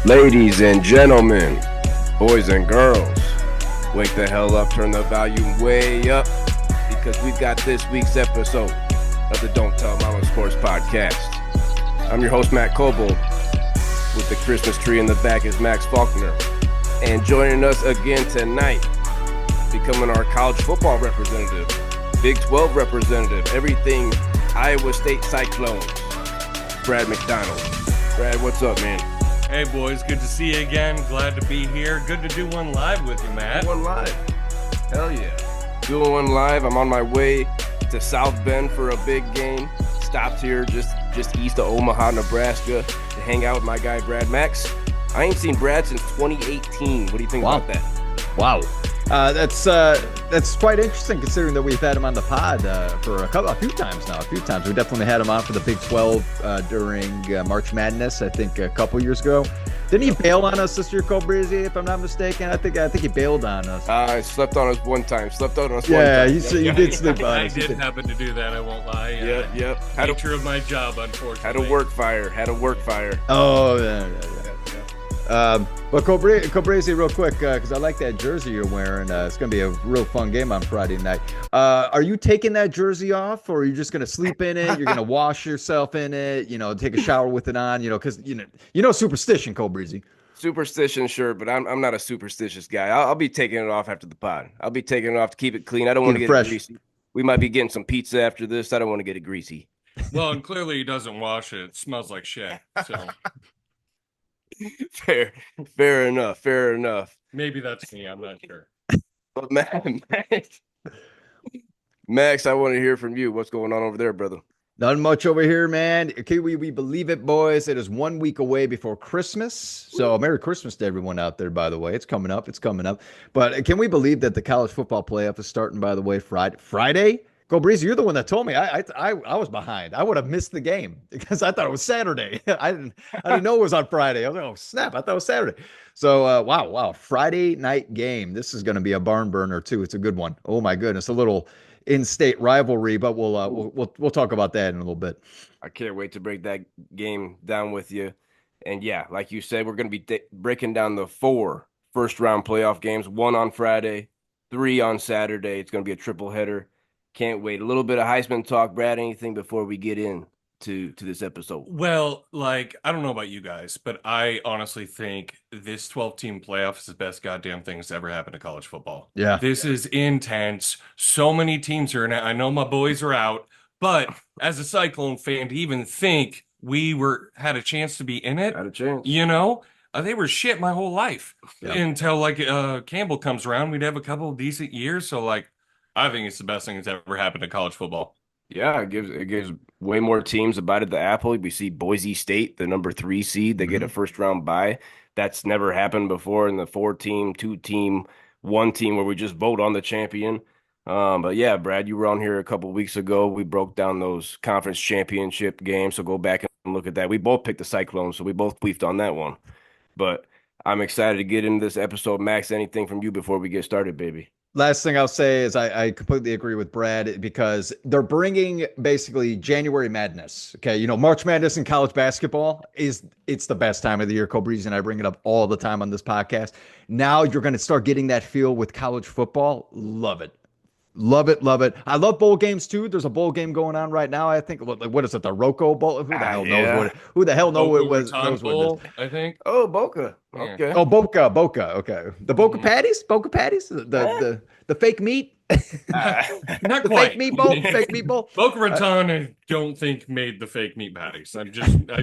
Ladies and gentlemen, boys and girls, wake the hell up, turn the volume way up, because we've got this week's episode of the Don't Tell Mama Sports Podcast. I'm your host, Matt Coble. With the Christmas tree in the back is Max Faulkner. And joining us again tonight, becoming our college football representative, Big 12 representative, everything Iowa State Cyclone, Brad McDonald. Brad, what's up, man? Hey, boys. Good to see you again. Glad to be here. Good to do one live with you, Matt. One live. Hell yeah. Doing one live. I'm on my way to South Bend for a big game. Stopped here just east of Omaha, Nebraska to hang out with my guy, Brad Max. I ain't seen Brad since 2018. What do you think about that? Wow. That's quite interesting considering that we've had him on the pod for a few times now. We definitely had him on for the Big 12 during March Madness, I think a couple years ago. Didn't he bail on us this year, Cole Breezy, if I'm not mistaken? I think he bailed on us. I slept on us one time. Yeah, you did sleep on us. I did happen to do that, I won't lie. Yep. Nature of my job, unfortunately. Had a work fire. Oh, yeah. But Cobrezi, real quick, because I like that jersey you're wearing. It's going to be a real fun game on Friday night. Are you taking that jersey off, or are you just going to sleep in it? You're going to wash yourself in it, take a shower with it on, because, superstition, Cobrezi. Superstition, sure, but I'm not a superstitious guy. I'll be taking it off after the pod. I'll be taking it off to keep it clean. I don't want to get it greasy. We might be getting some pizza after this. I don't want to get it greasy. Well, and clearly he doesn't wash it. It smells like shit, so... Fair enough. Maybe that's me. I'm not sure. But Max, I want to hear from you. What's going on over there, brother? Not much over here, man. Okay, we believe it, boys. It is 1 week away before Christmas. So Merry Christmas to everyone out there, by the way. It's coming up. But can we believe that the college football playoff is starting, by the way, Friday? Go Breezy, you're the one that told me. I was behind. I would have missed the game because I thought it was Saturday. I didn't know it was on Friday. I was like, oh snap, I thought it was Saturday. So wow, Friday night game. This is going to be a barn burner too. It's a good one. Oh my goodness, a little in-state rivalry, but we'll talk about that in a little bit. I can't wait to break that game down with you. And yeah, like you said, we're going to be breaking down the 4 first-round playoff games. 1 on Friday, 3 on Saturday. It's going to be a triple header. Can't wait. A little bit of Heisman talk. Brad, anything before we get into this episode? Well, I don't know about you guys, but I honestly think this 12-team playoff is the best goddamn thing that's ever happened to college football. Yeah. This is intense. So many teams are in it. I know my boys are out, but as a Cyclone fan, to even think we had a chance to be in it, Had a chance. They were shit my whole life until Campbell comes around. We'd have a couple of decent years. So I think it's the best thing that's ever happened to college football. Yeah, it gives way more teams a bite at the apple. We see Boise State, the number 3 seed, they get a first round bye. That's never happened before in the 4-team, 2-team, 1-team where we just vote on the champion. But yeah, Brad, you were on here a couple of weeks ago. We broke down those conference championship games, so go back and look at that. We both picked the Cyclone, so we both beefed on that one. But I'm excited to get into this episode. Max, anything from you before we get started, baby? Last thing I'll say is I completely agree with Brad because they're bringing basically January Madness. Okay, March Madness in college basketball it's the best time of the year. Cobreze and I bring it up all the time on this podcast. Now you're going to start getting that feel with college football. Love it. Love it. I love bowl games too. There's a bowl game going on right now. I think what is it? The Rocco Bowl? Who the hell knows? Who the hell knows what it is? I think. Oh, Boca. Okay. Oh, Boca. Okay. The Boca Patties. The fake meat. Not the quite. Fake meatball. Boca Raton, I don't think made the fake meat patties.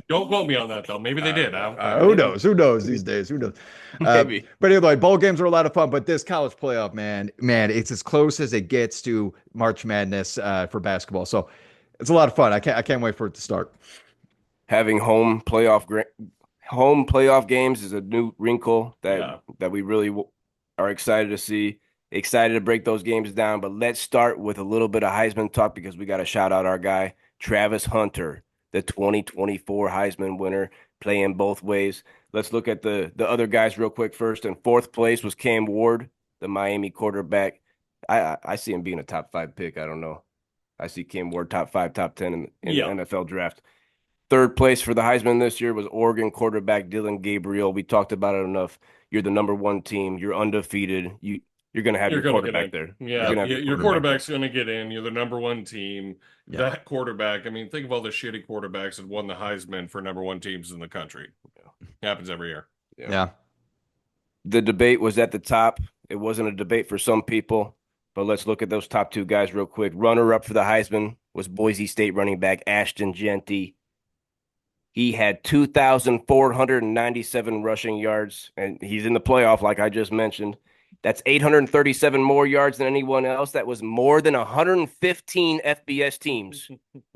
Don't quote me on that though. Maybe they did. Who knows? Who knows these days? Who knows? Maybe. But anyway, bowl games are a lot of fun. But this college playoff, man, it's as close as it gets to March Madness for basketball. So it's a lot of fun. I can't wait for it to start. Having home playoff games is a new wrinkle that we really are excited to see. Excited to break those games down, but let's start with a little bit of Heisman talk because we got to shout out our guy, Travis Hunter, the 2024 Heisman winner, playing both ways. Let's look at the other guys real quick first. In 4th place was Cam Ward, the Miami quarterback. I see him being a top 5 pick. I don't know. I see Cam Ward top 5, top 10 in the NFL draft. Third place for the Heisman this year was Oregon quarterback Dylan Gabriel. We talked about it enough. You're the number one team. You're undefeated. You're going to have You're your going to get quarterback in. there. You're Yeah, going to have your quarterback there. quarterback's going to get in. You're the number one team. Yeah. That quarterback, I mean, think of all the shitty quarterbacks that won the Heisman for number one teams in the country. Happens every year. Yeah. The debate was at the top. It wasn't a debate for some people, but let's look at those top two guys real quick. Runner-up for the Heisman was Boise State running back Ashton Jeanty. He had 2,497 rushing yards, and he's in the playoff, like I just mentioned. That's 837 more yards than anyone else. That was more than 115 FBS teams.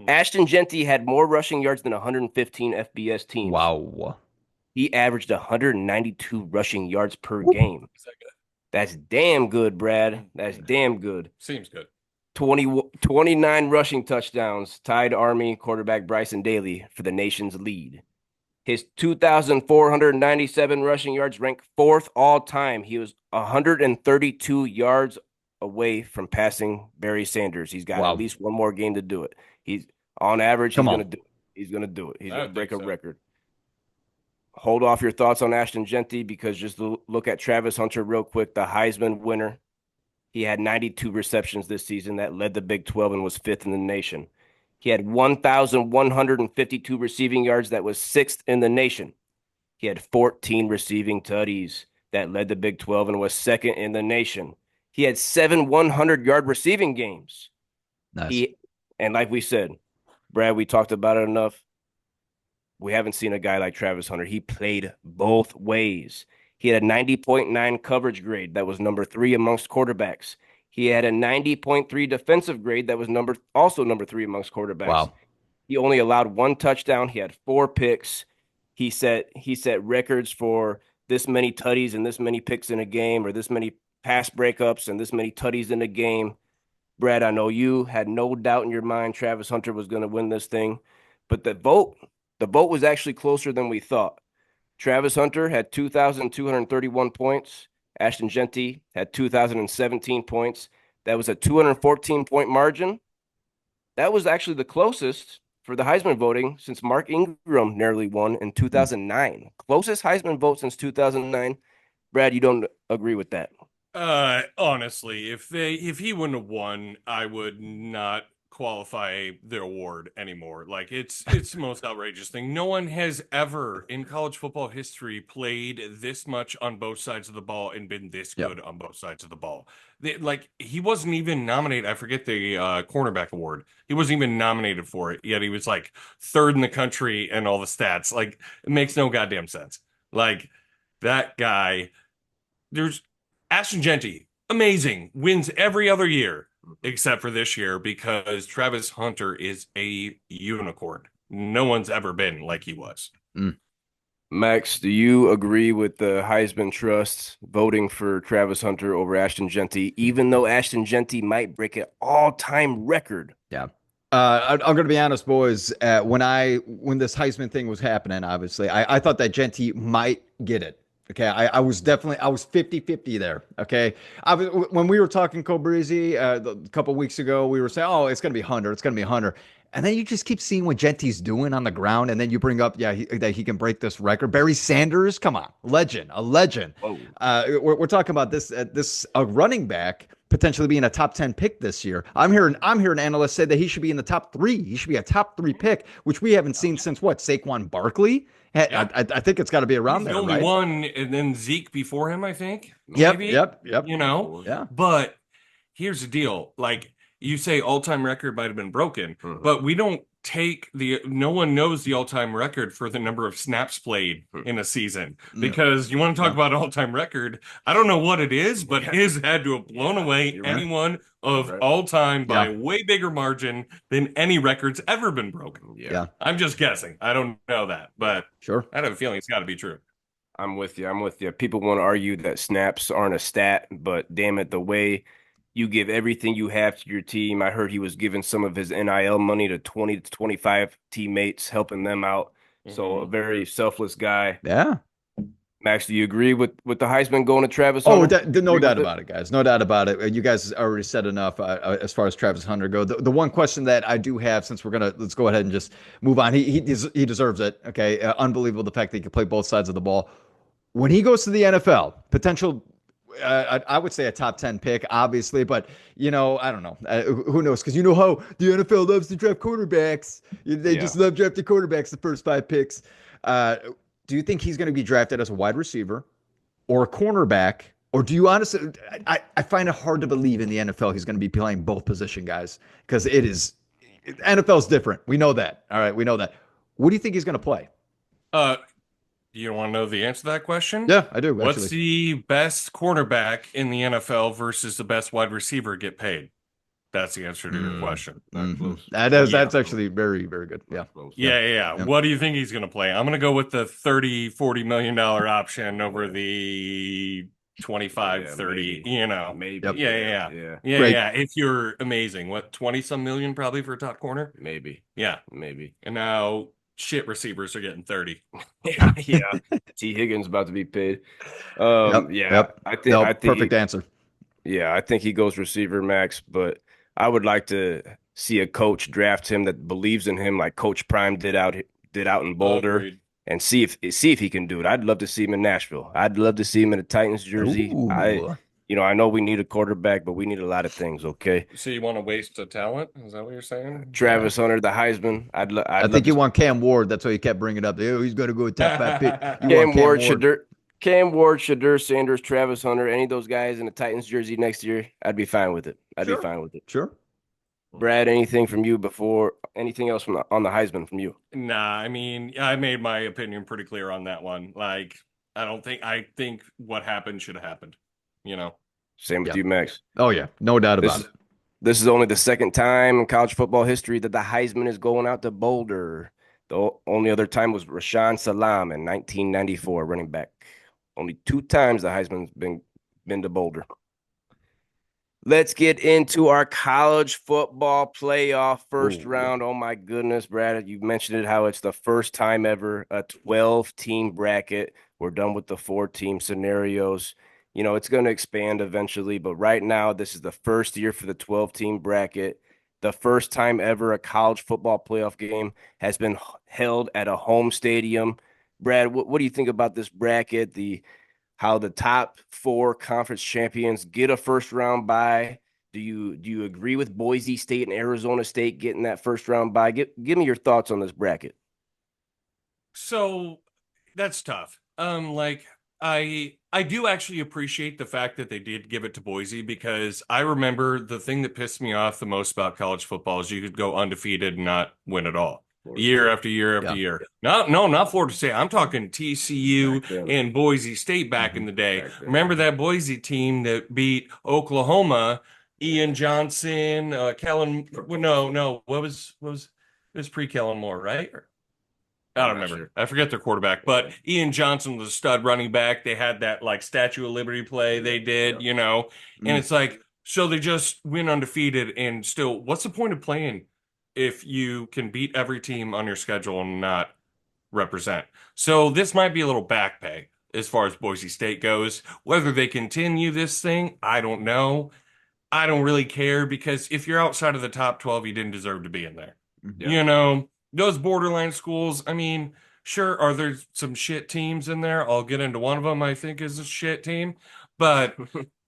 Ashton Jeanty had more rushing yards than 115 FBS teams. Wow. He averaged 192 rushing yards per game. That's damn good, Brad. That's damn good. Seems good. 29 rushing touchdowns, tied Army quarterback Bryson Daly for the nation's lead. His 2,497 rushing yards ranked fourth all time. He was 132 yards away from passing Barry Sanders. He's got at least one more game to do it. He's on average. He's going to do it. He's going to do it. He's going to break a record. Hold off your thoughts on Ashton Jeanty because just look at Travis Hunter real quick, the Heisman winner. He had 92 receptions this season. That led the Big 12 and was fifth in the nation. He had 1,152 receiving yards. That was sixth in the nation. He had 14 receiving tutties. That led the Big 12 and was second in the nation. He had 7 100-yard receiving games. Nice. And like we said, Brad, we talked about it enough. We haven't seen a guy like Travis Hunter. He played both ways. He had a 90.9 coverage grade. That was number 3 amongst quarterbacks. He had a 90.3 defensive grade. That was also number 3 amongst quarterbacks. Wow. He only allowed 1 touchdown. He had 4 picks. He set records for this many tutties and this many picks in a game, or this many pass breakups and this many tutties in a game. Brad, I know you had no doubt in your mind Travis Hunter was going to win this thing, but the vote was actually closer than we thought. Travis Hunter had 2,231 points. Ashton Jeanty had 2,017 points. That was a 214-point margin. That was actually the closest for the Heisman voting since Mark Ingram nearly won in 2009. Closest Heisman vote since 2009. Brad, you don't agree with that? Honestly, if he wouldn't have won, I would not qualify the award anymore. Like it's the most outrageous thing. No one has ever in college football history played this much on both sides of the ball and been this good on both sides of the ball. He wasn't even nominated. I forget the cornerback award. He wasn't even nominated for it, yet he was like 3rd in the country and all the stats. Like it makes no goddamn sense. Like that guy, there's Ashton Jeanty, amazing, wins every other year except for this year because Travis Hunter is a unicorn. No one's ever been like he was. Max, do you agree with the Heisman Trust voting for Travis Hunter over Ashton Jeanty, even though Ashton Jeanty might break an all-time record? Yeah. I'm going to be honest, boys. When this Heisman thing was happening, obviously, I thought that Jeanty might get it. Okay, I was 50-50 there. Okay, when we were talking Breezy a couple weeks ago, we were saying, oh, it's going to be Hunter. It's going to be Hunter. And then you just keep seeing what Jeanty's doing on the ground. And then you bring up, that he can break this record. Barry Sanders, come on, a legend. We're talking about this a running back potentially being a top 10 pick this year. I'm hearing analysts say that he should be in the top 3. He should be a top 3 pick, which we haven't seen since what? Saquon Barkley? I think it's got to be around there, the only right? one, and then Zeke before him, I think. Maybe. Yep. You know? Yeah. But here's the deal. Like, you say all-time record might have been broken, but we don't no one knows the all-time record for the number of snaps played in a season, because you want to talk about all-time record. I don't know what it is, but his had to have blown away anyone of all time by a way bigger margin than any record's ever been broken. Yeah. I'm just guessing. I don't know that, but sure, I have a feeling it's got to be true. I'm with you. People want to argue that snaps aren't a stat, but damn it, the way you give everything you have to your team. I heard he was giving some of his NIL money to 20 to 25 teammates, helping them out. So a very selfless guy. Yeah. Max, do you agree with the Heisman going to Travis Oh, Hunter? You no agree doubt with it? about it, guys. No doubt about it. You guys already said enough as far as Travis Hunter go. The one question that I do have, since let's go ahead and just move on. He deserves it. Okay, unbelievable the fact that he can play both sides of the ball. When he goes to the NFL, potential. I would say a top 10 pick, obviously, but I don't know. Who knows? Because you know how the NFL loves to draft quarterbacks. They Yeah. just love drafting quarterbacks the first 5 picks. Uh, do you think he's going to be drafted as a wide receiver or a cornerback? Or do you honestly? I find it hard to believe in the NFL he's going to be playing both position guys because NFL is different. We know that. All right, we know that. What do you think he's going to play? Uh, you want to know the answer to that question? Yeah, I do What's actually. the best cornerback in the NFL versus the best wide receiver get paid? That's the answer to your question. Not close. That's Yeah. actually very, very good. Yeah. Not close. Yeah. Yeah. What do you think he's going to play? I'm going to go with the 30, $40 million option over the 25, Yeah, 30, maybe. Maybe. Yep. Yeah. Great. If you're amazing, what, 20 some million probably for a top corner? Maybe. Yeah. Maybe. And now shit receivers are getting 30. Yeah. T. Higgins about to be paid. Yeah. Yep. I think No, I think perfect answer. yeah, I think he goes receiver, Max, but I would like to see a coach draft him that believes in him like Coach Prime did out in Boulder Agreed. and see if he can do it. I'd love to see him in Nashville. I'd love to see him in a Titans jersey. Ooh. I know we need a quarterback, but we need a lot of things, okay? So you want to waste a talent? Is that what you're saying? Travis Hunter, the Heisman. I'd I love think to you want Cam Ward. That's why you kept bringing it up. Oh, he's going to go with top 5 pick. You Cam want Ward, Shadur Sanders, Travis Hunter, any of those guys in a Titans jersey next year, I'd be fine with it. I'd be fine with it. Sure. Brad, anything from you before anything else on the Heisman from you? Nah, I mean, I made my opinion pretty clear on that one. Like, I think what happened should have happened, you know? Same with Yeah. you, Max. Oh, yeah. No doubt about it. This is only the second time in college football history that the Heisman is going out to Boulder. The only other time was Rashaan Salam in 1994, running back. Only 2 times the Heisman's been to Boulder. Let's get into our college football playoff first round. Oh my goodness, Brad, you mentioned it, how it's the first time ever, a 12-team bracket. We're done with the 4-team scenarios. It's going to expand eventually, but right now, this is the first year for the 12-team bracket. The first time ever a college football playoff game has been held at a home stadium. Brad, what do you think about this bracket? How the top 4 conference champions get a first round bye. Do you agree with Boise State and Arizona State getting that first round bye? Give me your thoughts on this bracket. So that's tough. I do actually appreciate the fact that they did give it to Boise, because I remember the thing that pissed me off the most about college football is you could go undefeated and not win at all. Year after year after year. No, not Florida State. I'm talking TCU and Boise State back in the day. Remember that Boise team that beat Oklahoma? Ian Johnson, Kellen. No. What was it was pre-Kellen Moore, right? I don't remember. Sure. I forget their quarterback, but Ian Johnson was a stud running back. They had that like Statue of Liberty play they did, and it's like, so they just win undefeated, and still, what's the point of playing if you can beat every team on your schedule and not represent? So this might be a little back pay as far as Boise State goes. Whether they continue this thing, I don't know. I don't really care, because if you're outside of the top 12, you didn't deserve to be in there. Yeah. Those borderline schools, I mean, sure, are there some shit teams in there? I'll get into one of them, I think, is a shit team. But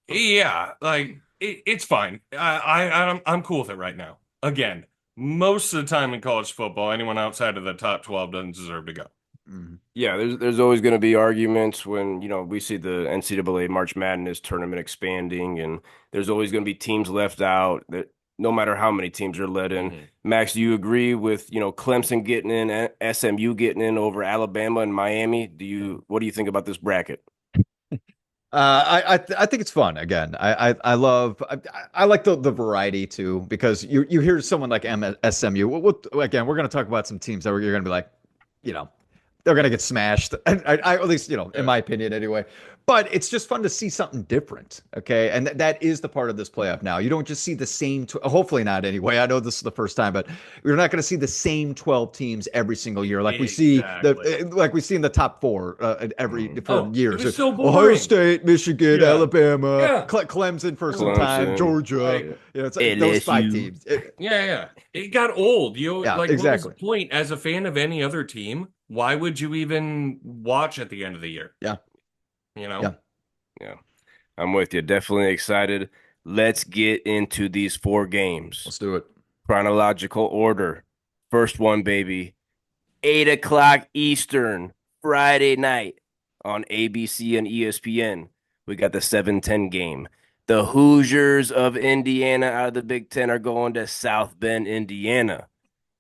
yeah, like it's fine. I'm cool with it right now. Again, most of the time in college football, anyone outside of the top 12 doesn't deserve to go. Yeah, there's always going to be arguments when, we see the NCAA March Madness tournament expanding, and there's always going to be teams left out that no matter how many teams are let in. Max, do you agree with, Clemson getting in, SMU getting in over Alabama and Miami? What do you think about this bracket? I think it's fun. Again, I like the variety too, because you hear someone like SMU. Again, we're going to talk about some teams that you're going to be like, they're going to get smashed. And at least, in my opinion anyway. But it's just fun to see something different. Okay. And that is the part of this playoff now. You don't just see the same, hopefully not anyway. I know this is the first time, but we're not going to see the same 12 teams every single year. Like we see like we see in the top four for years. It was so boring. Ohio State, Michigan, Alabama, Clemson for some time, Georgia. Right. It's like those 5 teams. It got old. What was the point as a fan of any other team? Why would you even watch at the end of the year? Yeah. Yeah. I'm with you. Definitely excited. Let's get into these 4 games. Let's do it. Chronological order. First one, baby. 8:00 Eastern, Friday night on ABC and ESPN. We got the 7-10 game. The Hoosiers of Indiana out of the Big Ten are going to South Bend, Indiana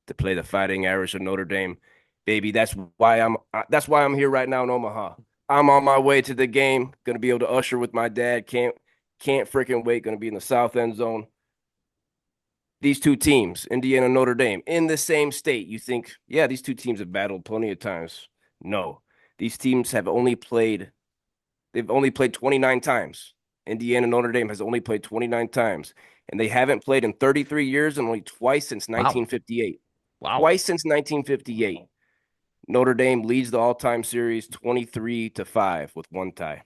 to play the Fighting Irish of Notre Dame. Baby, that's why I'm here right now in Omaha. I'm on my way to the game. Going to be able to usher with my dad. Can't freaking wait. Going to be in the South End zone. These 2 teams, Indiana and Notre Dame, in the same state. You think, these 2 teams have battled plenty of times. No. These teams have only played 29 times. Indiana and Notre Dame has only played 29 times. And they haven't played in 33 years and only twice since 1958. Wow. Twice since 1958. Notre Dame leads the all-time series 23-5 with 1 tie.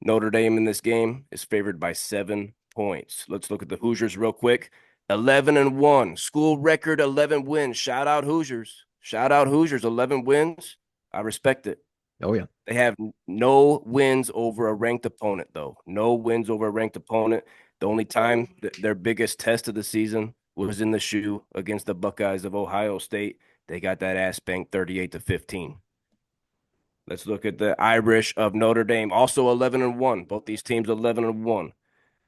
Notre Dame in this game is favored by 7 points. Let's look at the Hoosiers real quick. 11-1, school record 11 wins. Shout out Hoosiers. 11 wins. I respect it. Oh yeah. They have no wins over a ranked opponent though. No wins over a ranked opponent. The only time their biggest test of the season was in the shoe against the Buckeyes of Ohio State. They got that ass spanked 38-15. Let's look at the Irish of Notre Dame, also 11-1. Both these teams 11-1.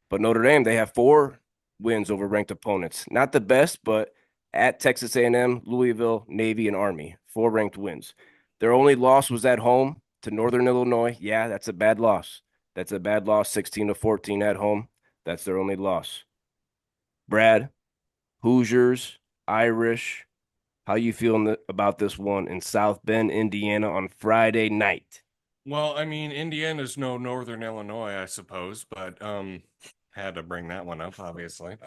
But Notre Dame, they have 4 wins over ranked opponents. Not the best, but at Texas A&M, Louisville, Navy, and Army, 4 ranked wins. Their only loss was at home to Northern Illinois. Yeah, that's a bad loss. 16-14 at home. That's their only loss. Brad, Hoosiers, Irish, how you feeling about this one in South Bend, Indiana on Friday night? Well, I mean, Indiana's no Northern Illinois, I suppose, but had to bring that one up, obviously.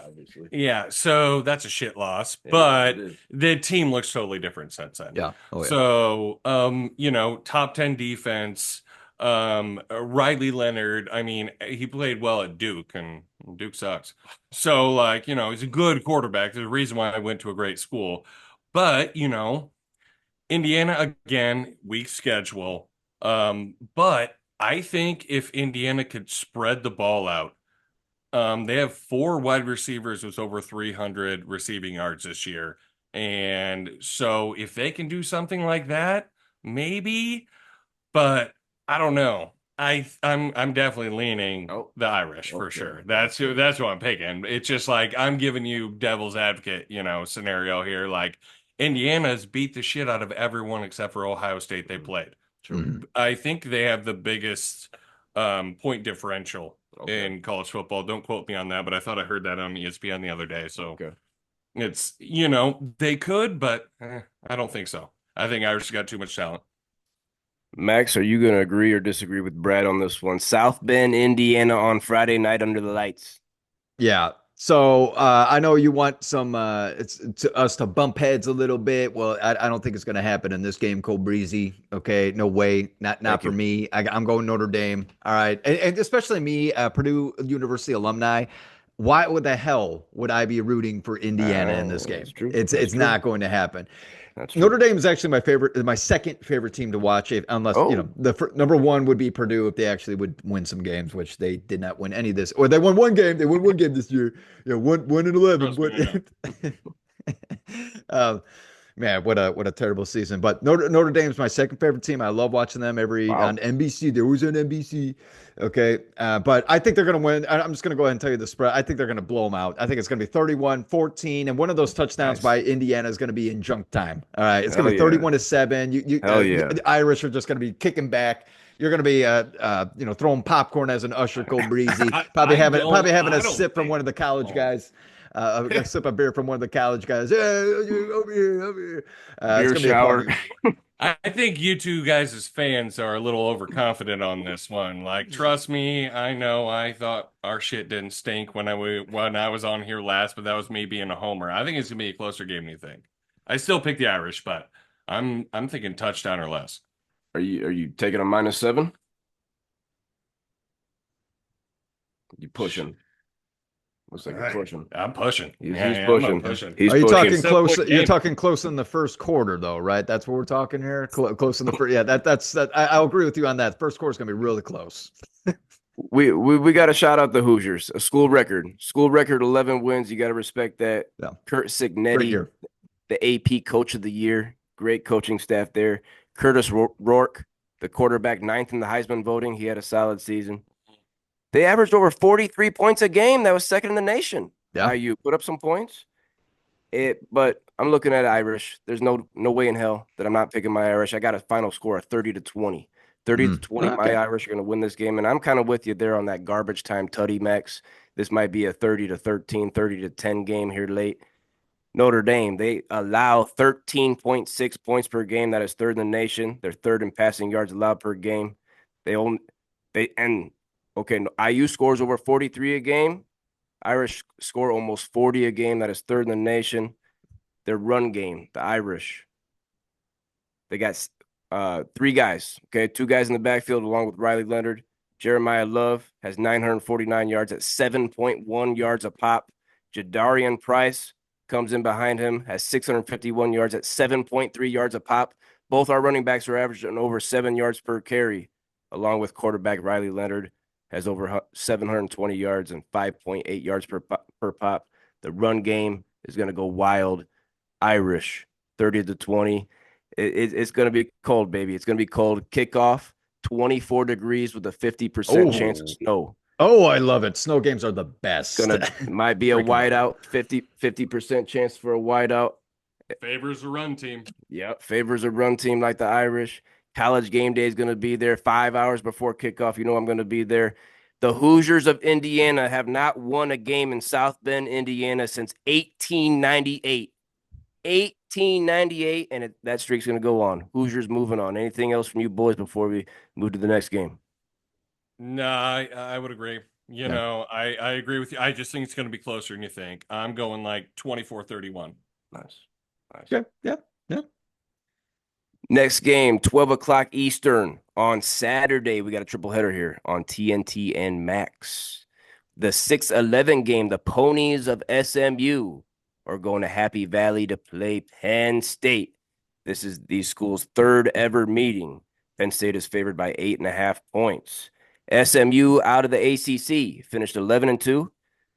Yeah, so that's a shit loss, but the team looks totally different since then. Yeah. Oh, yeah. So, top 10 defense, Riley Leonard, I mean, he played well at Duke, and Duke sucks. So, he's a good quarterback. There's a reason why I went to a great school. But, Indiana, again, weak schedule. But I think if Indiana could spread the ball out, they have 4 wide receivers with over 300 receiving yards this year. And so if they can do something like that, maybe, but I don't know. I'm definitely leaning the Irish for sure. That's who I'm picking. It's just like I'm giving you devil's advocate, scenario here. Like Indiana's beat the shit out of everyone except for Ohio State they played. Mm-hmm. I think they have the biggest point differential in college football. Don't quote me on that, but I thought I heard that on ESPN the other day. So it's, they could, but I don't think so. I think Irish got too much talent. Max, are you going to agree or disagree with Brad on this one? South Bend, Indiana on Friday night under the lights. Yeah. So I know you want some us to bump heads a little bit. Well, I don't think it's going to happen in this game, Cole Breezy. Okay, no way, not for me. I'm going Notre Dame. All right, and especially me, Purdue University alumni. Why the hell would I be rooting for Indiana in this game? It's not going to happen. Notre Dame is actually my second favorite team to watch, unless the number one would be Purdue if they actually would win some games, which they did not win any of this. Or they won one game. They won one game this year. 1-11. Man, what a terrible season. But Notre Dame is my second favorite team. I love watching them on NBC. They're always on NBC. Okay. But I think they're going to win. I'm just going to go ahead and tell you the spread. I think they're going to blow them out. I think it's going to be 31-14. And one of those touchdowns by Indiana is going to be in junk time. All right. It's going to be 31-7. The Irish are just going to be kicking back. You're going to be, throwing popcorn as an usher, Cole Breezy. Probably having a sip from one of the college guys. A sip of beer from one of the college guys. Over here. Beer shower. I think you two guys as fans are a little overconfident on this one. Like, trust me, I know I thought our shit didn't stink when I was on here last, but that was me being a homer. I think it's gonna be a closer game than you think. I still pick the Irish, but I'm thinking touchdown or less. Are you taking a -7? You pushing? Looks like you're pushing. I'm pushing. He's I'm pushing. pushing. He's Are you pushing. talking close? Seven-point You're game. talking close in the first quarter, though, right? That's what we're talking here. Close in the first. Yeah, that's that. I'll agree with you on that. First quarter is gonna be really close. We got to shout out the Hoosiers. A school record. School record 11 wins. You got to respect that. Yeah. Kurt Great Signetti, year. the AP Coach of the Year. Great coaching staff there. Curtis Rourke, the quarterback, 9th in the Heisman voting. He had a solid season. They averaged over 43 points a game. That was second in the nation. Yeah. IU put up some points. But I'm looking at Irish. There's no way in hell that I'm not picking my Irish. I got a final score of 30-20. 30-20, Okay. my Irish are going to win this game. And I'm kind of with you there on that garbage time tutty, Max. This might be a 30-13, 30-10 game here late. Notre Dame, they allow 13.6 points per game. That is third in the nation. They're third in passing yards allowed per game. IU scores over 43 a game. Irish score almost 40 a game. That is third in the nation. Their run game, the Irish, they got three guys, okay? Two guys in the backfield along with Riley Leonard. Jeremiah Love has 949 yards at 7.1 yards a pop. Jadarian Price comes in behind him, has 651 yards at 7.3 yards a pop. Both our running backs are averaging over 7 yards per carry, along with quarterback Riley Leonard has over 720 yards and 5.8 yards per pop. The run game is going to go wild. Irish, 30-20. It's going to be cold, baby. It's going to be cold. Kickoff, 24 degrees with a 50% chance of snow. Oh, I love it. Snow games are the best. Might be a whiteout, 50% chance for a whiteout. Favors a run team. Yep, favors a run team like the Irish. College game day is going to be there 5 hours before kickoff. You know I'm going to be there. The Hoosiers of Indiana have not won a game in South Bend, Indiana since 1898. 1898, and that streak's going to go on. Hoosiers moving on. Anything else from you boys before we move to the next game? No, I would agree. You know, I agree with you. I just think it's going to be closer than you think. I'm going like 24-31. Nice. Okay. Yeah. Next game, 12 o'clock Eastern on Saturday. We got a triple header here on TNT and Max. The 6-11 game, the Ponies of SMU are going to Happy Valley to play Penn State. This is these schools' third ever meeting. Penn State is favored by 8.5 points. SMU out of the ACC finished 11-2.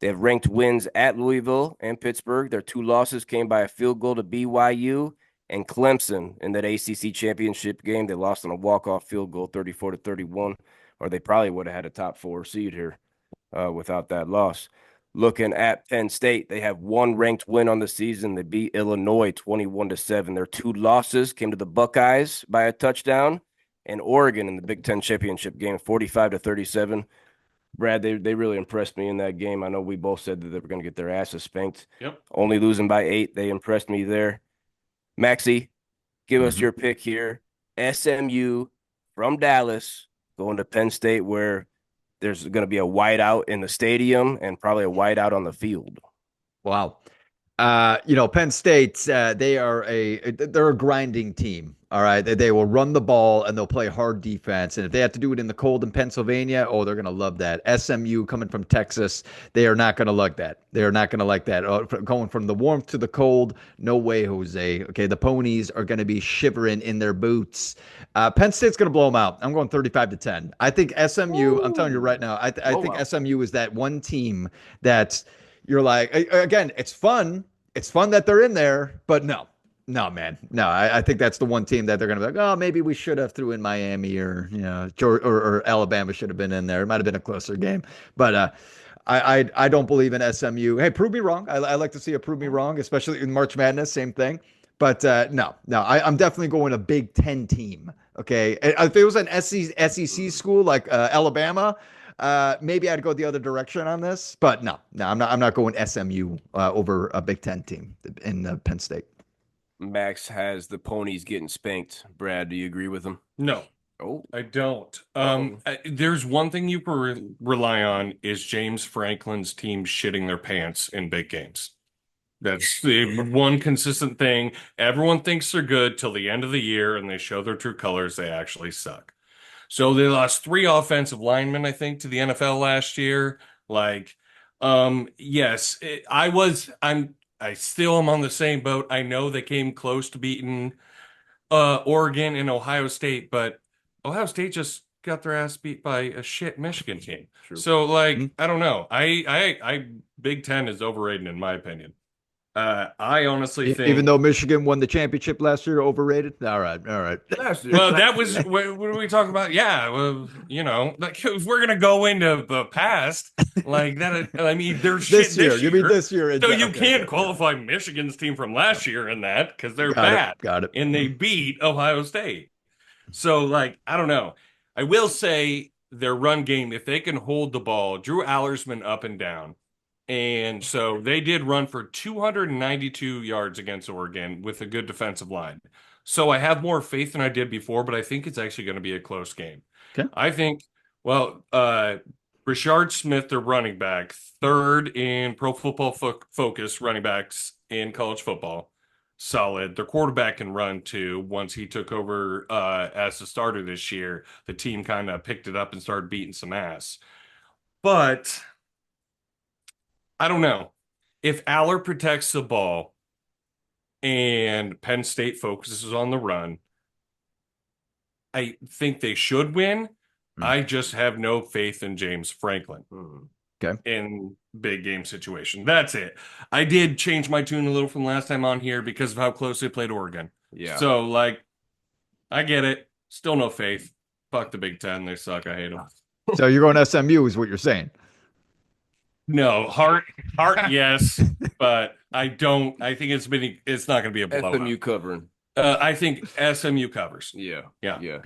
They have ranked wins at Louisville and Pittsburgh. Their two losses came by a field goal to BYU and Clemson in that ACC championship game. They lost on a walk-off field goal, 34-31, or they probably would have had a top 4 seed here without that loss. Looking at Penn State, they have one ranked win on the season. They beat Illinois 21-7. Their two losses came to the Buckeyes by a touchdown and Oregon in the Big Ten championship game, 45-37. Brad, they really impressed me in that game. I know we both said that they were going to get their asses spanked. Yep. Only losing by 8. They impressed me there. Maxie, give us your pick here. SMU from Dallas going to Penn State, where there's going to be a whiteout in the stadium and probably a whiteout on the field. Wow. Penn State, they're a grinding team. All right. They will run the ball and they'll play hard defense. And if they have to do it in the cold in Pennsylvania, they're going to love that. SMU coming from Texas, they are not going to like that. They are not going to like that. Going from the warmth to the cold, no way, Jose. Okay. The Ponies are going to be shivering in their boots. Penn State's going to blow them out. I'm going 35-10. I think SMU, I'm telling you right now, I think SMU is that one team that you're like, again, it's fun. It's fun that they're in there, but no, man. No, I think that's the one team that they're going to be like, maybe we should have threw in Miami or, Georgia or Alabama should have been in there. It might have been a closer game, but I don't believe in SMU. Hey, prove me wrong. I like to see a prove me wrong, especially in March Madness, same thing. But no, I'm definitely going a Big Ten team. Okay. If it was an SEC school like Alabama, maybe I'd go the other direction on this, but no, I'm not going SMU over a Big Ten team in Penn State. Max has the ponies getting spanked. Brad, do you agree with him? No, Oh, I don't. Uh-oh. There's one thing you can rely on is James Franklin's team shitting their pants in big games. That's the one consistent thing. Everyone thinks they're good till the end of the year, and they show their true colors. They actually suck. So they lost 3 offensive linemen, I think, to the NFL last year. Like, yes, I still am on the same boat. I know they came close to beating Oregon and Ohio State, but Ohio State just got their ass beat by a shit Michigan team. True. So, like, I don't know. I Big Ten is overrated in my opinion. I honestly think, Even though Michigan won the championship last year, overrated. All right. well, that was what are we talking about? Yeah, well, like if we're gonna go into the past like that, I mean, there's shit This year. You mean this year? so you Okay, can't okay. qualify Michigan's team from last year in that because they're Got bad. it. Got it. And they beat Ohio State. So, like, I don't know. I will say their run game, if they can hold the ball, Drew Allersman up and down. And so they did run for 292 yards against Oregon with a good defensive line. So I have more faith than I did before, but I think it's actually going to be a close game. Okay. I think, well, Rashard Smith, their running back, third in Pro Football Focus running backs in college football. Solid. Their quarterback can run too. Once he took over as the starter this year, the team kind of picked it up and started beating some ass. But I don't know. If Aller protects the ball and Penn State focuses on the run, I think they should win. I just have no faith in James Franklin. Okay. In big game situation. That's it. I did change my tune a little from last time on here because of how close they played Oregon. Yeah. So, like, I get it. Still no faith. Fuck the Big Ten. They suck. I hate them. So you're going SMU, is what you're saying? No, heart, yes, but I don't. I think it's not going to be a blowout. SMU covering. I think SMU covers. Yeah. Yeah.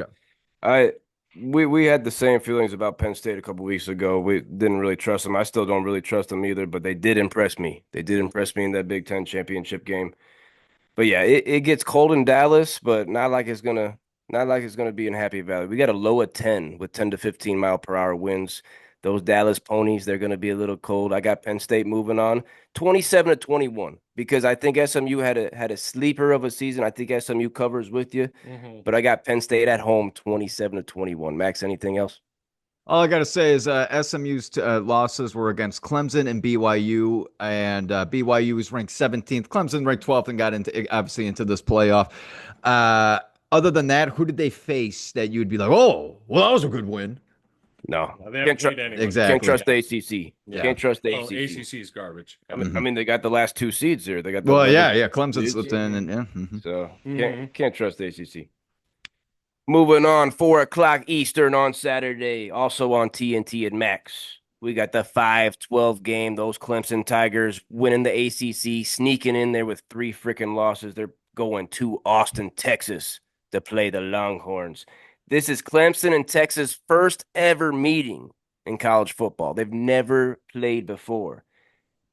Okay. We had the same feelings about Penn State a couple weeks ago. We didn't really trust them. I still don't really trust them either, but they did impress me. They did impress me in that Big Ten championship game. But yeah, it gets cold in Dallas, but not like it's gonna be in Happy Valley. We got a low of 10 with 10 to 15 mile per hour winds. Those Dallas ponies, they're gonna be a little cold. I got Penn State moving on 27-21 because I think SMU had a sleeper of a season. I think SMU covers with you, but I got Penn State at home 27-21. Max, anything else? All I got to say is SMU's losses were against Clemson and BYU, and BYU was ranked 17th. Clemson ranked 12th and got obviously into this playoff. Other than that, who did they face that you'd be like, oh, well, that was a good win? No, They haven't played anyone. Exactly. Can't trust the ACC. Yeah. Can't trust the Oh, ACC. ACC is garbage. I mean, they got the last 2 seeds there. They got the Well, yeah. Clemson slipped in, and yeah. So can't trust the ACC. Moving on, 4:00 Eastern on Saturday, also on TNT and Max. We got the 5-12 game. Those Clemson Tigers winning the ACC, sneaking in there with 3 freaking losses. They're going to Austin, Texas to play the Longhorns. This is Clemson and Texas' first ever meeting in college football. They've never played before.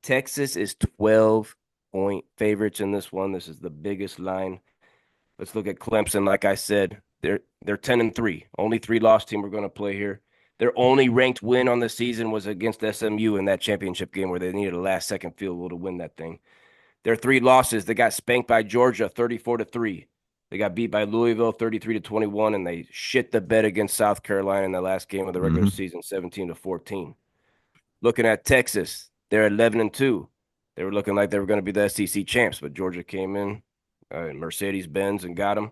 Texas is 12-point favorites in this one. This is the biggest line. Let's look at Clemson. Like I said, they're 10-3. Only 3-loss team we're going to play here. Their only ranked win on the season was against SMU in that championship game where they needed a last-second field goal to win that thing. Their 3 losses, they got spanked by Georgia 34-3. They got beat by Louisville 33-21, and they shit the bed against South Carolina in the last game of the regular season 17-14. Looking at Texas, they're 11-2. They were looking like they were going to be the SEC champs, but Georgia came in, Mercedes-Benz, and got them.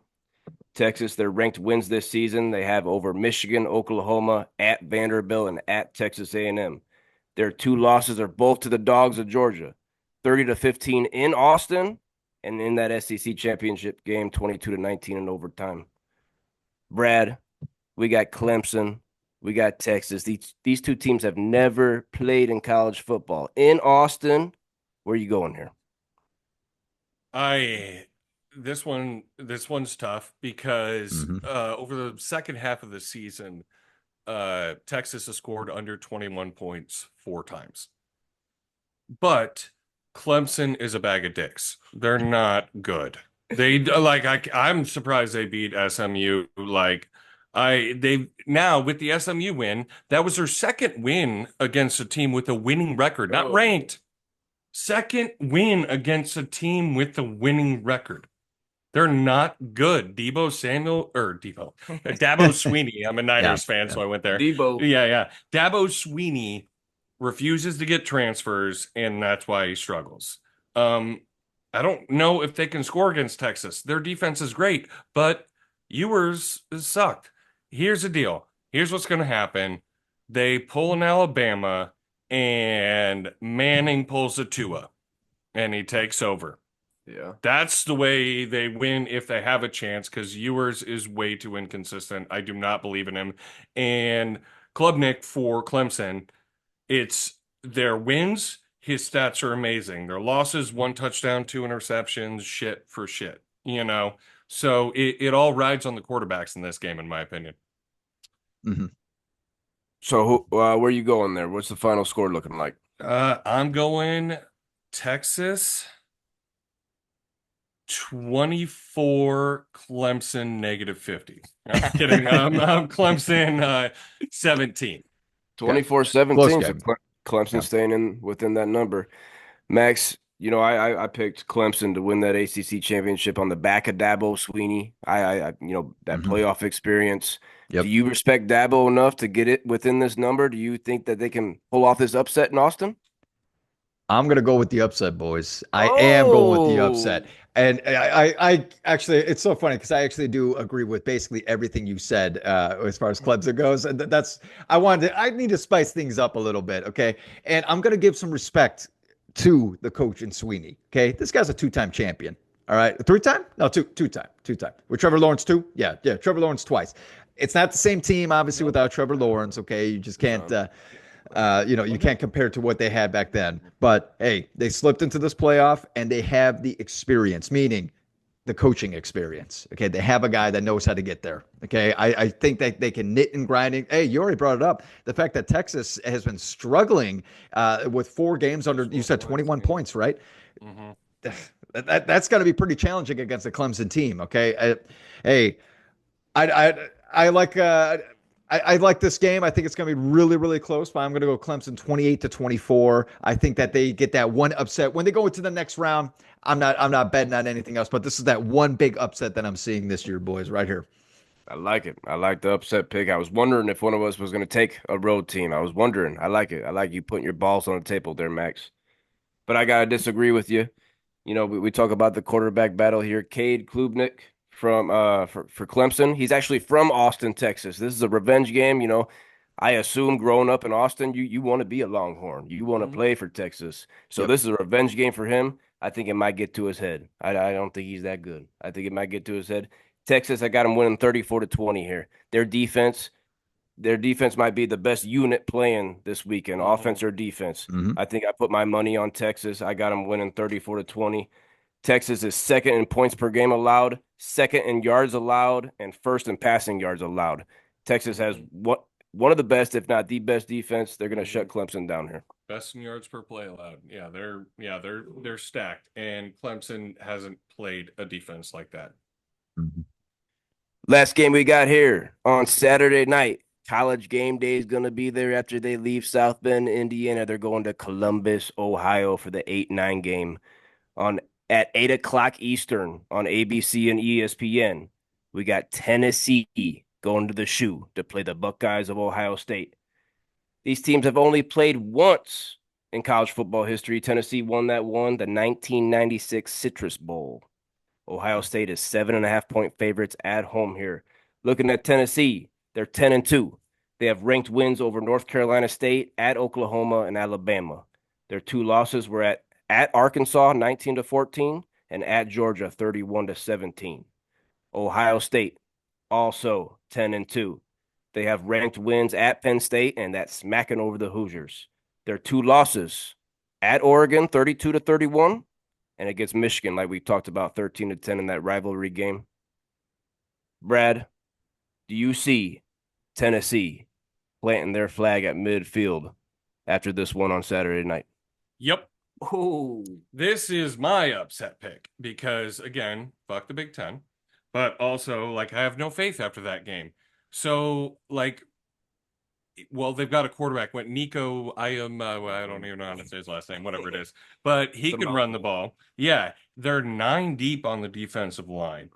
Texas, their ranked wins this season, they have over Michigan, Oklahoma, at Vanderbilt, and at Texas A&M. Their 2 losses are both to the Dogs of Georgia, 30-15 in Austin, and in that SEC championship game, 22-19 in overtime. Brad, we got Clemson, we got Texas. These 2 teams have never played in college football. In Austin, where are you going here? This one's tough because over the second half of the season, Texas has scored under 21 points 4 times. But Clemson is a bag of dicks. They're not good. I'm surprised they beat SMU. They now with the SMU win, that was their second win against a team with a winning record, not ranked. Second win against a team with a winning record. They're not good. Dabo Sweeney. I'm a Niners fan, so I went there. Debo. Yeah. Dabo Sweeney refuses to get transfers, and that's why he struggles. I don't know if they can score against Texas. Their defense is great, but Ewers sucked. Here's the deal. Here's what's going to happen. They pull in Alabama, and Manning pulls a Tua, and he takes over. Yeah. That's the way they win if they have a chance, because Ewers is way too inconsistent. I do not believe in him. And Klubnik for Clemson, it's their wins. His stats are amazing. Their losses, 1 touchdown, 2 interceptions, shit for shit, So it all rides on the quarterbacks in this game, in my opinion. Mm-hmm. So where are you going there? What's the final score looking like? I'm going Texas 24, Clemson -50. I'm kidding. I'm Clemson 17. 24-17. So game. Clemson staying within that number. Max, I picked Clemson to win that ACC championship on the back of Dabo Sweeney. That playoff experience. Yep. Do you respect Dabo enough to get it within this number? Do you think that they can pull off this upset in Austin? I'm going to go with the upset, boys. I am going with the upset. And I actually, it's so funny because I actually do agree with basically everything you said as far as Clemson goes. And I need to spice things up a little bit. Okay. And I'm going to give some respect to the coach in Sweeney. Okay. This guy's a 2-time champion. All right. 3-time? No, two-time. With Trevor Lawrence, 2? Yeah. Trevor Lawrence twice. It's not the same team, obviously, without Trevor Lawrence. Okay. You just can't, you can't compare to what they had back then. But hey, they slipped into this playoff and they have the experience, meaning the coaching experience. Okay. They have a guy that knows how to get there. Okay. I think that they can knit and grinding. Hey, you already brought it up. The fact that Texas has been struggling with 4 games under, you said 21 points, right? Mm-hmm. That's going to be pretty challenging against a Clemson team. Okay. I like this game. I think it's going to be really, really close, but I'm going to go Clemson 28-24. I think that they get that one upset when they go into the next round. I'm not betting on anything else, but this is that one big upset that I'm seeing this year, boys, right here. I like it. I like the upset pick. I was wondering if one of us was going to take a road team. I was wondering. I like it. I like you putting your balls on the table there, Max. But I got to disagree with you. We talk about the quarterback battle here. Cade Klubnik from for Clemson. He's actually from Austin, Texas. This is a revenge game. I assume growing up in Austin, you want to be a Longhorn. You want to play for Texas. So This is a revenge game for him. I think it might get to his head. I don't think he's that good. I think it might get to his head. Texas, I got him winning 34-20 here. Their defense might be the best unit playing this weekend, offense or defense. I think I put my money on Texas. I got them winning 34-20. Texas is second in points per game allowed, second in yards allowed, and first in passing yards allowed. Texas has one of the best, if not the best defense. They're going to shut Clemson down here. Best in yards per play allowed. Yeah, they're stacked, and Clemson hasn't played a defense like that. Last game we got here on Saturday night. College game day is going to be there after they leave South Bend, Indiana. They're going to Columbus, Ohio for the 8-9 game at 8 o'clock Eastern on ABC and ESPN. We got Tennessee going to the Shoe to play the Buckeyes of Ohio State. These teams have only played once in college football history. Tennessee won the 1996 Citrus Bowl. Ohio State is 7.5-point favorites at home here. Looking at Tennessee, they're 10-2. They have ranked wins over North Carolina State, at Oklahoma, and Alabama. Their 2 losses were at Arkansas 19-14 and at Georgia 31-17. Ohio State also 10-2. They have ranked wins at Penn State and that's smacking over the Hoosiers. Their 2 losses at Oregon 32-31 and against Michigan, like we talked about, 13-10 in that rivalry game. Brad, do you see Tennessee planting their flag at midfield after this one on Saturday night? Yep. Oh, This is my upset pick because, again, fuck the Big Ten, but also, like, I have no faith after that game. So, like, well, they've got a quarterback. Went Nico. I don't even know how to say his last name. Whatever it is, but he it's a can run the mouthful. ball. Yeah, they're 9 deep on the defensive line,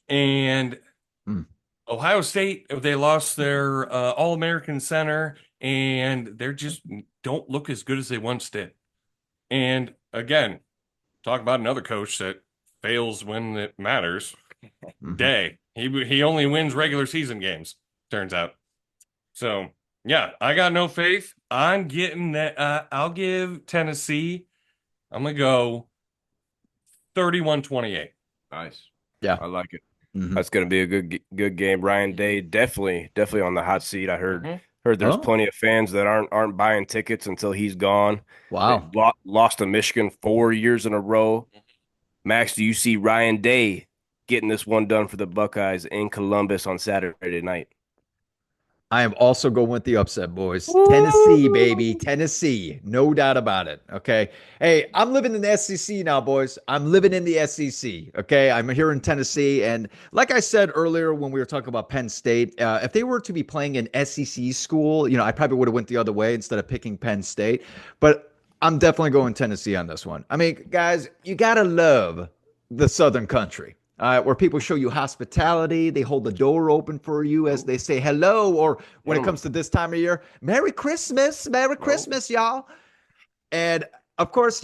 and Hmm. Ohio State. They lost their All-American center, and they're just don't look as good as they once did. And again, talk about another coach that fails when it matters. Mhm. Day. He only wins regular season games, turns out. So yeah, I got no faith. I'm getting that. I'll give Tennessee. I'm gonna go 31-28. Nice. Yeah. I like it. Mhm. That's going to be a good game. Ryan Day definitely on the hot seat. I Mhm. heard there's Oh, plenty of fans that aren't buying tickets until he's gone. They wow. lost to Michigan 4 years in a row. Max, do you see Ryan Day getting this one done for the Buckeyes in Columbus on Saturday night? I am also going with the upset, boys. Tennessee, baby. Woo! Tennessee. No doubt about it. Okay. Hey, I'm living in the SEC now, boys. I'm living in the SEC. Okay. I'm here in Tennessee. And like I said earlier when we were talking about Penn State, if they were to be playing in SEC school, I probably would have went the other way instead of picking Penn State. But I'm definitely going Tennessee on this one. I mean, guys, you got to love the Southern country. Where people show you hospitality, they hold the door open for you as they say hello, or when it Gentlemen, comes to this time of year, Merry no. Christmas, y'all. And of course,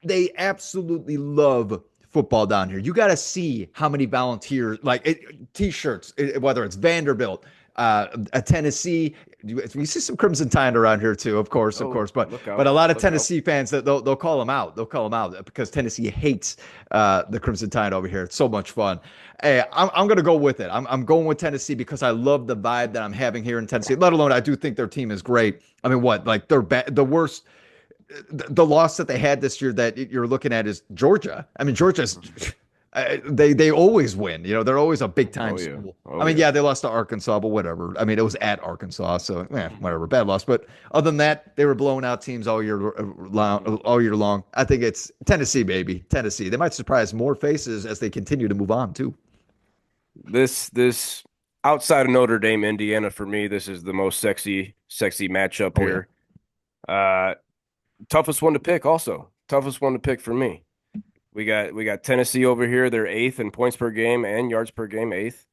they absolutely love football down here. You got to see how many volunteers, like t-shirts, whether it's Vanderbilt, a Tennessee. You see some Crimson Tide around here too, of Oh, course. But look but out. a lot of Look out. Tennessee fans that they'll call them out. They'll call them out because Tennessee hates the Crimson Tide over here. It's so much fun. Hey, I'm gonna go with it. I'm going with Tennessee because I love the vibe that I'm having here in Tennessee. Let alone I do think their team is great. I mean, what like they're the worst the loss that they had this year that you're looking at is Georgia. I mean, Georgia's they always win. They're always a big time Oh yeah. school. I Oh mean, yeah. yeah, they lost to Arkansas, but whatever. I mean, it was at Arkansas, so whatever, bad loss. But other than that, they were blowing out teams all year long. All year long. I think it's Tennessee, baby, Tennessee. They might surprise more faces as they continue to move on too. This outside of Notre Dame, Indiana, for me, this is the most sexy matchup Oh yeah. here. Uh, toughest one to pick, also. Toughest one to pick for me. We got Tennessee over here. They're eighth in points per game and yards per game, eighth.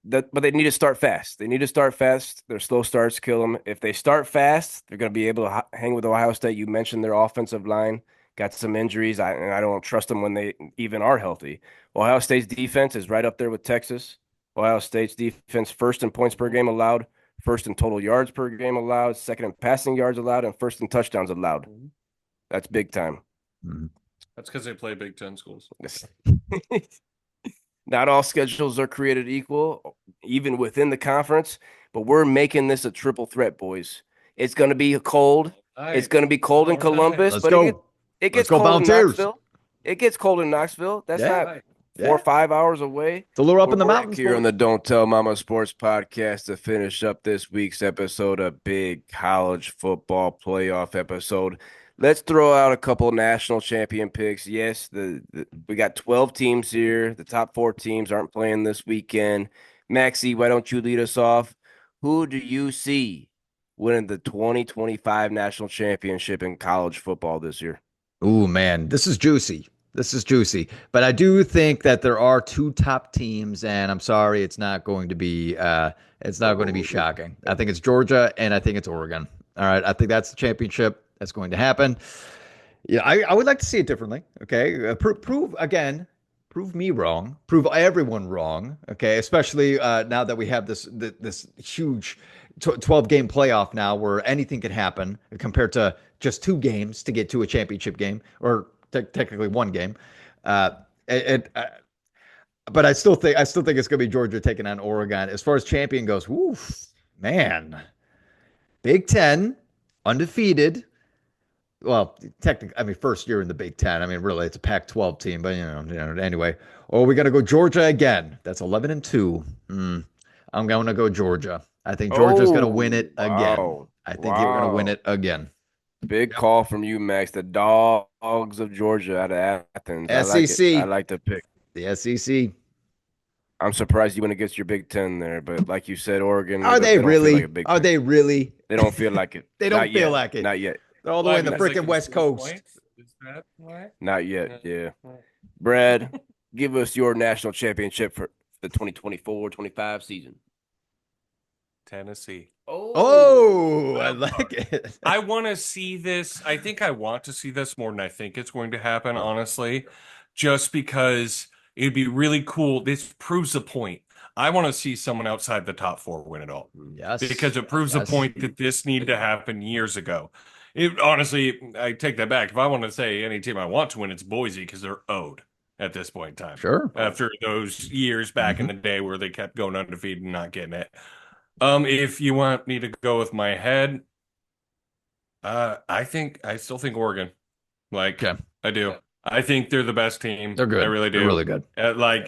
But they need to start fast. They need to start fast. Their slow starts kill them. If they start fast, they're going to be able to hang with Ohio State. You mentioned their offensive line got some injuries, and I don't trust them when they even are healthy. Ohio State's defense is right up there with Texas. Ohio State's defense first in points per game allowed, first in total yards per game allowed, second in passing yards allowed, and first in touchdowns allowed. That's big time. Mhm. That's because they play Big Ten schools. Not all schedules are created equal, even within the conference, but we're making this a triple threat, boys. It's going to be cold. It's going to be cold in Columbus, Let's but go. it Let's gets go, cold in Volunteers. Knoxville. It gets cold in Knoxville. That's Yeah. not four or Yeah. 5 hours away. It's a little up But in the we're back mountains, here on boys. the Don't Tell Mama Sports Podcast to finish up this week's episode, a big college football playoff episode. Let's throw out a couple national champion picks. Yes, we got 12 teams here. The top four teams aren't playing this weekend. Maxie, why don't you lead us off? Who do you see winning the 2025 national championship in college football this year? Ooh, man, this is juicy. This is juicy. But I do think that there are two top teams, and I'm sorry, it's not going to be shocking. I think it's Georgia and I think it's Oregon. All right. I think that's the championship that's going to happen. Yeah, I would like to see it differently. Okay. Prove me wrong, prove everyone wrong. Okay. Especially now that we have this huge 12 game playoff now where anything can happen compared to just 2 games to get to a championship game or technically 1 game. Uh, it, uh, but I still think it's going to be Georgia taking on Oregon. As far as champion goes, woof, man, Big Ten, undefeated. Well, technically, I mean, first year in the Big Ten. I mean, really, it's a Pac-12 team, but anyway. Or we got to go Georgia again. That's 11-2. I'm going to go Georgia. I think Georgia's going to win Oh, it again. wow. I think you're going to win Wow. it again. Big call from you, Max. The Dogs of Georgia out of Athens. I like it. I SEC, like the pick. the SEC. I'm surprised you went against your Big Ten there, but like you said, Oregon, Are they they don't feel like a really? Big Are Ten. they really? They don't feel like it. They Not don't feel yet. like it. Not yet. They're all the Why? way in the Because they freaking can West score Coast. points? Is that why? Not yet. Yeah. Brad, give us your national championship for the 2024-25 season. Tennessee. Oh, I like it. I want to see this. I think I want to see this more than I think it's going to happen, honestly, just because it'd be really cool. This proves a point. I want to see someone outside the top four win it all. Yes. Because it proves a point that this needed to happen years ago. Honestly, I take that back. If I want to say any team I want to win, it's Boise because they're owed at this point in time. Sure. After those years back in the day where they kept going undefeated and not getting it. If you want me to go with my head, I still think Oregon. Okay. I do. I think they're the best team. They're good. I really do. They're really good.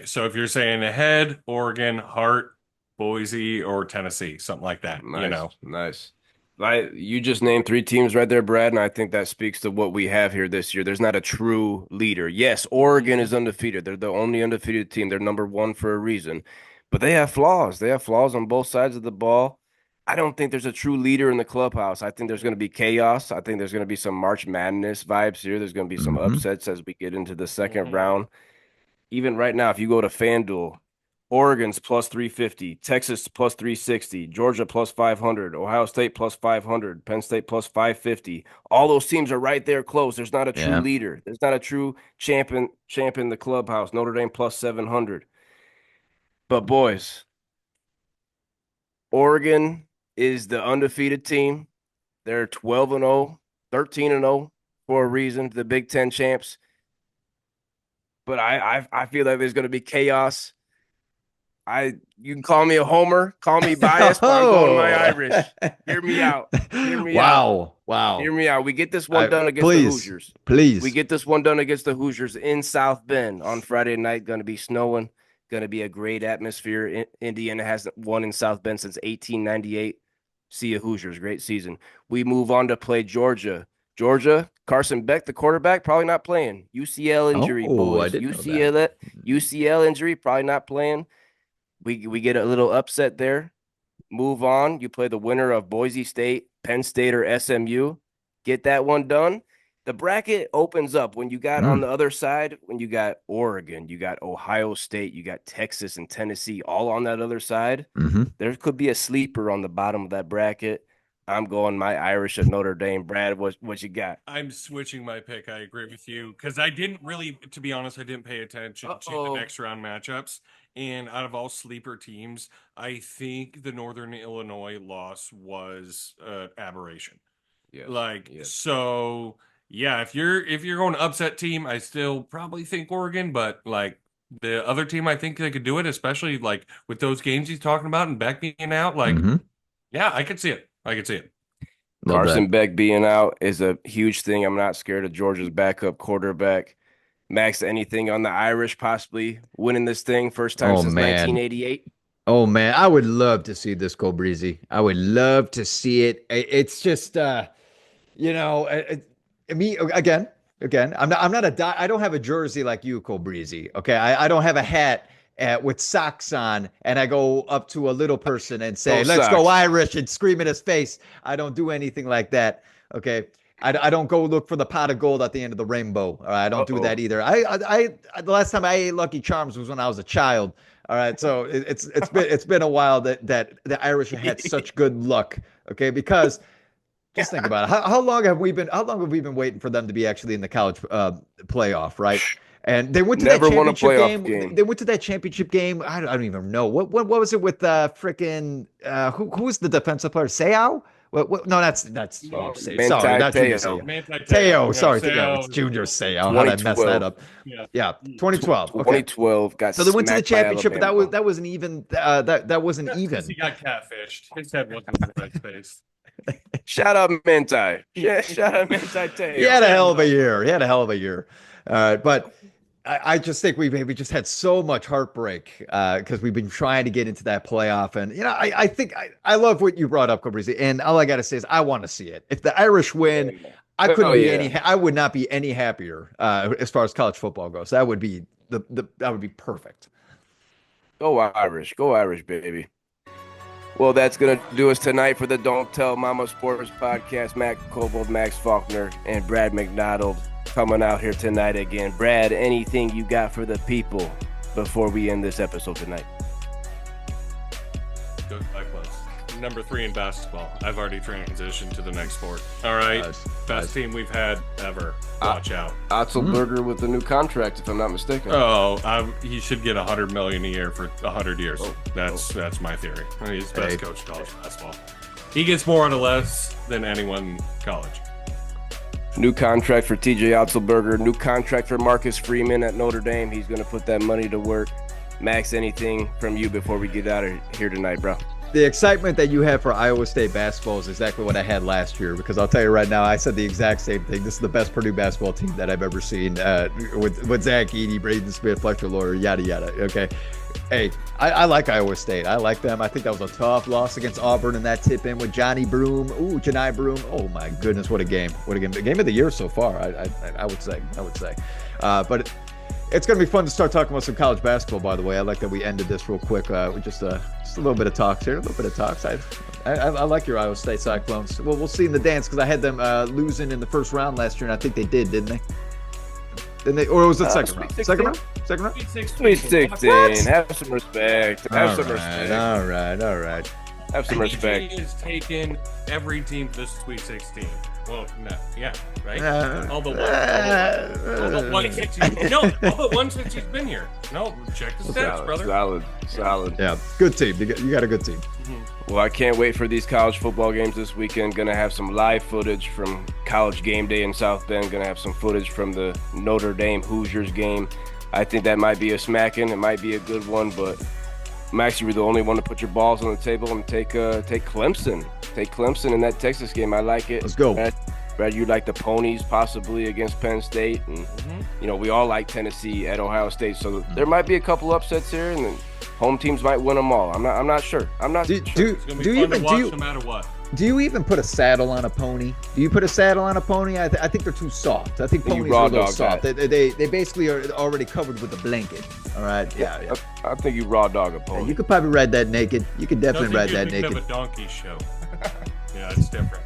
So if you're saying head, Oregon, heart, Boise, or Tennessee, something like that. Nice. Nice. You just named 3 teams right there, Brad, and I think that speaks to what we have here this year. There's not a true leader. Yes, Oregon is undefeated. They're the only undefeated team. They're number 1 for a reason. But they have flaws. They have flaws on both sides of the ball. I don't think there's a true leader in the clubhouse. I think there's going to be chaos. I think there's going to be some March Madness vibes here. There's going to be some upsets as we get into the second round. Even right now, if you go to FanDuel, Oregon's plus 350, Texas plus 360, Georgia plus 500, Ohio State plus 500, Penn State plus 550. All those teams are right there close. There's not a true leader. There's not a true champion in the clubhouse. Notre Dame plus 700. But boys, Oregon is the undefeated team. They're 12-0, 13-0 for a reason, the Big Ten champs. But I feel like there's going to be chaos. You can call me a homer, call me biased, but I'm going my Irish. Hear me out. Hear me out. Wow. Hear me out. We get this one done against the Hoosiers. Please. We get this one done against the Hoosiers in South Bend on Friday night. Going to be snowing. Going to be a great atmosphere. Indiana hasn't won in South Bend since 1898. See you, Hoosiers. Great season. We move on to play Georgia. Carson Beck, the quarterback, probably not playing. UCL injury, boys. UCL injury, probably not playing. We get a little upset there. Move on. You play the winner of Boise State, Penn State, or SMU. Get that one done. The bracket opens up when you got on the other side, when you got Oregon, you got Ohio State, you got Texas and Tennessee all on that other side. There could be a sleeper on the bottom of that bracket. I'm going my Irish at Notre Dame. Brad, what you got? I'm switching my pick. I agree with you because I didn't really, to be honest, I didn't pay attention to the next round matchups. And out of all sleeper teams, I think the Northern Illinois loss was aberration. So yeah, if you're going to upset team, I still probably think Oregon, but the other team, I think they could do it, especially with those games he's talking about and Beck being out. Yeah, I could see it. Carson Beck being out is a huge thing. I'm not scared of Georgia's backup quarterback. Max, anything on the Irish possibly winning this thing first time since 1988? Oh, man. I would love to see this go breezy. I would love to see it. It's just, me again, I don't have a jersey like you, Cole Breezy. Okay. I don't have a hat with socks on and I go up to a little person and say, let's go Irish and scream in his face. I don't do anything like that. Okay. I don't go look for the pot of gold at the end of the rainbow. I don't do that either. The last time I ate Lucky Charms was when I was a child. All right. So it's been a while that the Irish have had such good luck. Okay. Because just think about it. How long have we been waiting for them to be actually in the college playoff, right? And they went to that championship game. They went to that championship game. I don't even know. What was it with freaking who's the defensive player? Seau? What? No, that's sorry, not Junior Seau. Teo, sorry, it's Junior Seau. How did I mess that up? Yeah, 2012. Okay. 2012 got so they went to the championship, but that wasn't even. That wasn't even. He got catfished. His head wasn't in the right space. Shout out Manti. Yeah, shout out Manti Teo. He had a hell of a year. But I just think we just had so much heartbreak because we've been trying to get into that playoff. And, I think I love what you brought up, Cobrizi. And all I got to say is I want to see it. If the Irish win, I couldn't Oh, be yeah. I would not be any happier as far as college football goes. That would be that would be perfect. Go Irish, baby. Well, that's going to do us tonight for the Don't Tell Mama Sports Podcast. Matt Cobold, Max Faulkner, and Brad McDonald coming out here tonight again. Brad, anything you got for the people before we end this episode tonight? Go Cyclones. Number 3 in basketball. I've already transitioned to the next sport. All right. Best team we've had ever. Watch out. Otzelberger with the new contract, if I'm not mistaken. He should get $100 million a year for 100 years. That's my theory. He's the best coach in college basketball. He gets more out of less than anyone in college. New contract for TJ Otzelberger. New contract for Marcus Freeman at Notre Dame. He's going to put that money to work. Max, anything from you before we get out of here tonight, bro? The excitement that you have for Iowa State basketball is exactly what I had last year, because I'll tell you right now, I said the exact same thing. This is the best Purdue basketball team that I've ever seen with Zach Edey, Braden Smith, Fletcher Loyer, yada, yada. Okay. Hey, I like Iowa State. I like them. I think that was a tough loss against Auburn in that tip-in with Johnny Broom. Ooh, Janai Broom. Oh, my goodness, what a game. What a game. The game of the year so far, I would say. But it's going to be fun to start talking about some college basketball, by the way. I like that we ended this real quick with just a little bit of talks here, I like your Iowa State Cyclones. Well, we'll see in the dance, because I had them losing in the first round last year, and I think they did, didn't they? Didn't they? Or was it second round? Second round? Sweet 16. Have some respect. Have some respect. All right. Have some respect. He has taken every team to the Sweet 16. Well, no, yeah, right? All but one since he's been here. No, check the stats, brother. Solid. Yeah, good team. You got a good team. Well, I can't wait for these college football games this weekend. Going to have some live footage from College Game Day in South Bend. Going to have some footage from the Notre Dame Hoosiers game. I think that might be a smacking. It might be a good one, but Max, you were the only one to put your balls on the table and take Clemson. Take Clemson in that Texas game. I like it. Let's go. Brad, you like the Ponies possibly against Penn State. And, we all like Tennessee at Ohio State. So there might be a couple upsets here, and then home teams might win them all. I'm not sure. It's going to be fun to watch no matter what. Do you even put a saddle on a pony? Do you put a saddle on a pony? I think they're too soft. I think ponies are a little soft. They basically are already covered with a blanket. All right. Yeah. I think you raw dog a pony. Yeah, you could probably ride that naked. You could definitely ride that naked. Of a donkey show. Yeah, it's different.